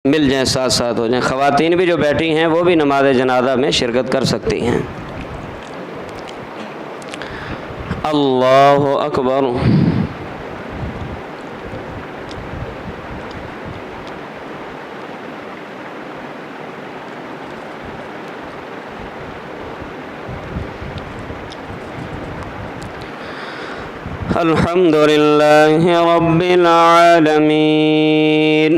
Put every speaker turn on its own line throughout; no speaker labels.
मिल जाएं, साथ साथ हो जाएं। ख़वातीन भी जो बैठी हैं वो भी नमाज जनाजा में शिरकत कर सकती हैं। अल्लाहु अकबर। अल्हम्दुलिल्लाहि रब्बिल आलमीन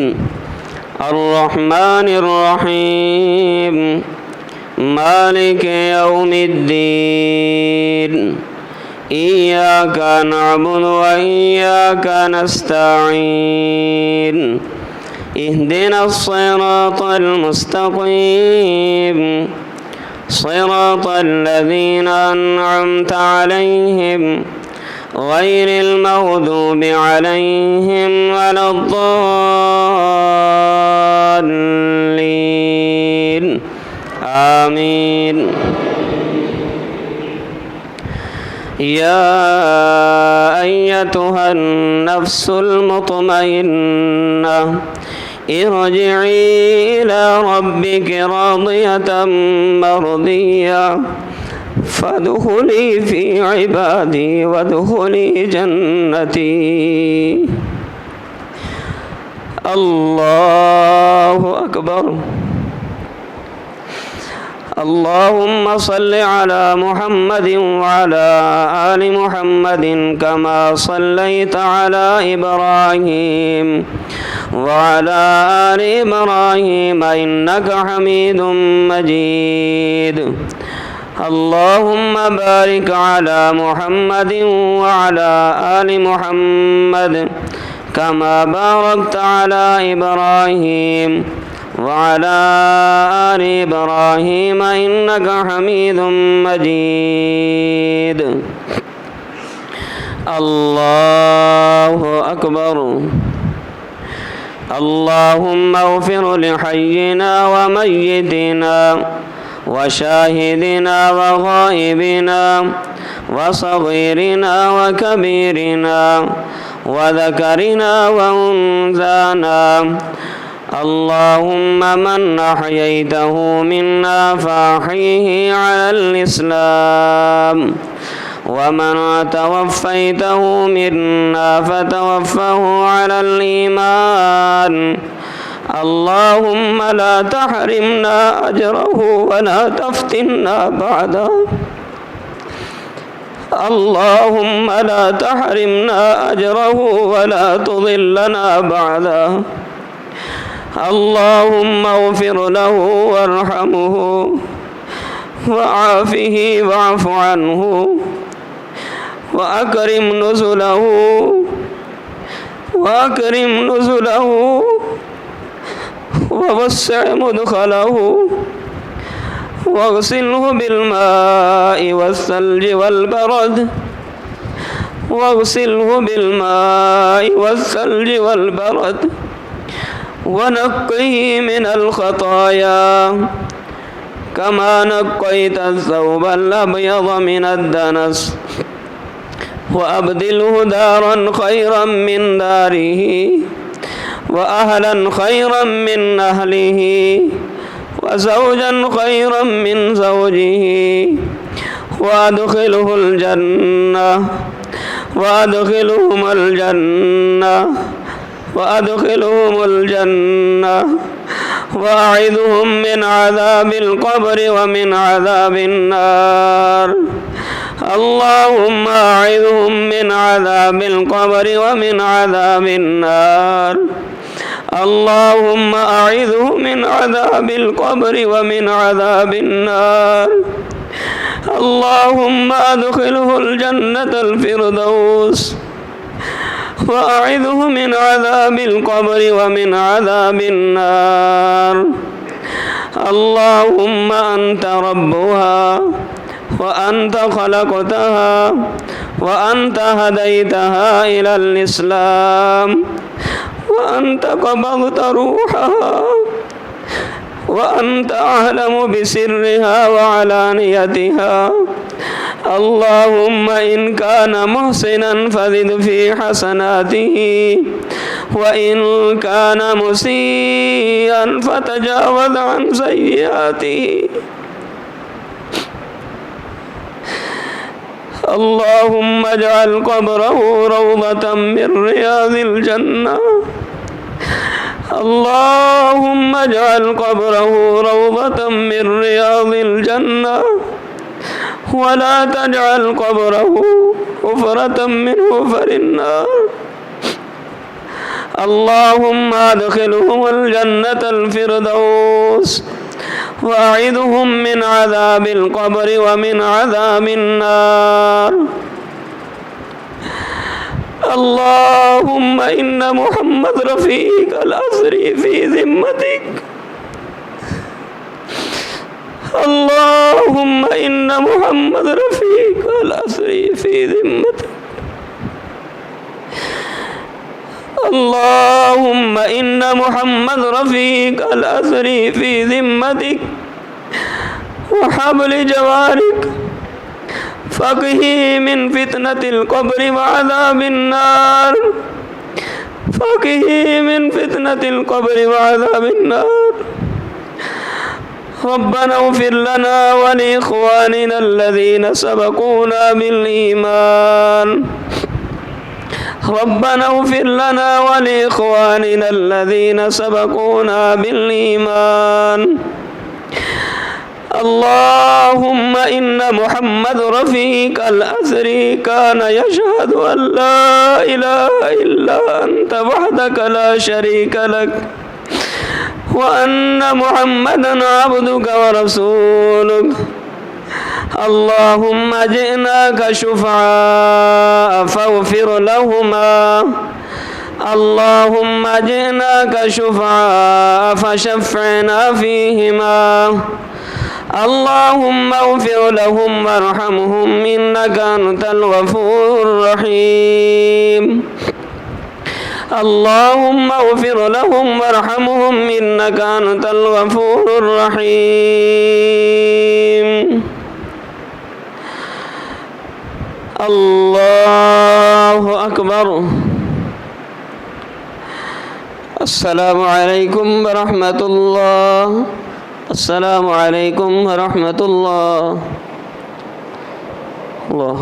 अर्रहमानिर रहीम मालिकि यौमिद्दीन इय्याका नअबुदु व इय्याका नस्तईन इहदिनस सिरातल मुस्तक़ीम सिरातल लज़ीना अन्अमता अलैहिम गैरिल मग़दूबि अलैहिम वलद्दाल्लीन आमीन। या अय्यतुहन नफ्सुल मुतमइन्ना इरजिई इला रब्बिकी रादियतम मर्दिया फदखुली फी इबादी वदखुली जन्नती। अल्लाहु अकबर। अल्लाहुम्मा सल्लि अला मुहम्मदिन व अला आलि मुहम्मदिन कमा सल्लैता अला इब्राहीम व अला आलि इब्राहीम इन्नका हमीदुम मजीद। अल्लाहुम्मा बारिक अला मुहम्मदिन व अला आलि मुहम्मद कमा बारकता अला इब्राहीम व अला आलि इब्राहीम इन्नका हमीदुम मजीद। अल्लाहु अकबर। अल्लाहुम्मा इग़फिर लिहय्यिना व मय्यितिना व शाहिदिना व गाइबिना व सग़ीरिना व कबीरिना व ज़करिना व उन्साना। अल्लाहुम्मा मन अह्यैतहु मिन्ना फ़अह्यिही अलल इस्लाम व मन तवफ़्फ़ैतहु मिन्ना फ़तवफ़्फ़हु अलल ईमान। अल्लाहुम्मा ला तहरिमना अजरहु व ला तफ्तिन्ना बअदहु। अल्लाहुम्मा ला तहरिमना अजरहु व ला तुज़िल्लना बअदहु। अल्लाहुम्मा इग़फिर लहु वरहमहु वआफ़िही वअफ़ु अन्हु व अकरिम नुज़ुलहु ववस्सिअ मुदख़लहु वग़सिल्हु बिलमाइ वस्सल्जि वलबरद वनक़्क़िही मिनल ख़ताया कमा नक़्क़ैत अस-सौबल अब्यज़ मिनद दनस व अब्दिलहु दारन ख़ैरन मिन दारिही व अहलन ख़ैरन मिन अहलिही व ज़ौजन ख़ैरन मिन ज़ौजिही व अदख़िलहुल जन्नह वअइज़हुम मिन अज़ाबिल क़ब्रि व मिन अज़ाबिन नार। अल्लाहुम्मा अइज़हुम मिन अज़ाबिल क़ब्रि व मिन अज़ाबिन नार। अल्लाहुम्मा अइज़हु मिन अज़ाबिल क़ब्रि व मिन अज़ाबिन नार। अल्लाहुम्मा अदख़िलहुल जन्नतल फ़िरदौस वअइज़हु मिन अज़ाबिल क़ब्रि व मिन अज़ाबिन नार। अल्लाहुम्मा अन्त रब्बुहा व अन्त ख़लक़तहा व अन्त हदैतहा इलल इस्लाम व अन्त क़बज़त रूहहा व अन्त अअलमु बिसिर्रिहा व अलानियतिहा। अल्लाहुम्मा इन कान मुहसिनन फज़िद फ़ी हसनातिही وإن كان مسيئا فتجاوز عن سيئاته. اللهم اجعل قبره روضة من رياض الجنة. اللهم اجعل قبره روضة من رياض الجنة، ولا تجعل قبره حفرة من حفر النار. اللهم ادخلهم الجنة الفردوس، وأعذهم من عذاب القبر ومن عذاب النار. اللهم إن محمد رفيق الأسر في ذمتك. اللهم إن محمد رفيق الأسر في ذمتك. اللهم إن محمد رفيق الأسر في ذمتك وحبل جوارك، فقه من فتنة القبر وعذاب النار. فقه من فتنة القبر وعذاب النار. ربنا اغفر لنا ولإخواننا الذين سبقونا بالإيمان. ربنا اغفر لنا ولإخواننا الذين سبقونا بالإيمان. اللهم إن محمد رفيق الأسر كان يشهد أن لا إله إلا أنت وحدك لا شريك لك، وأن محمدا عبدك ورسولك. اللهم جئناك شفعاء فاغفر لهما. اللهم جئناك شفعاء فشفعنا فيهما. اللهم اغفر لهم وارحمهم إنك أنت الغفور الرحيم. اللهم اغفر لهم وارحمهم إنك أنت الغفور الرحيم. الله أكبر. السلام عليكم ورحمة الله. السلام عليكم ورحمة الله. الله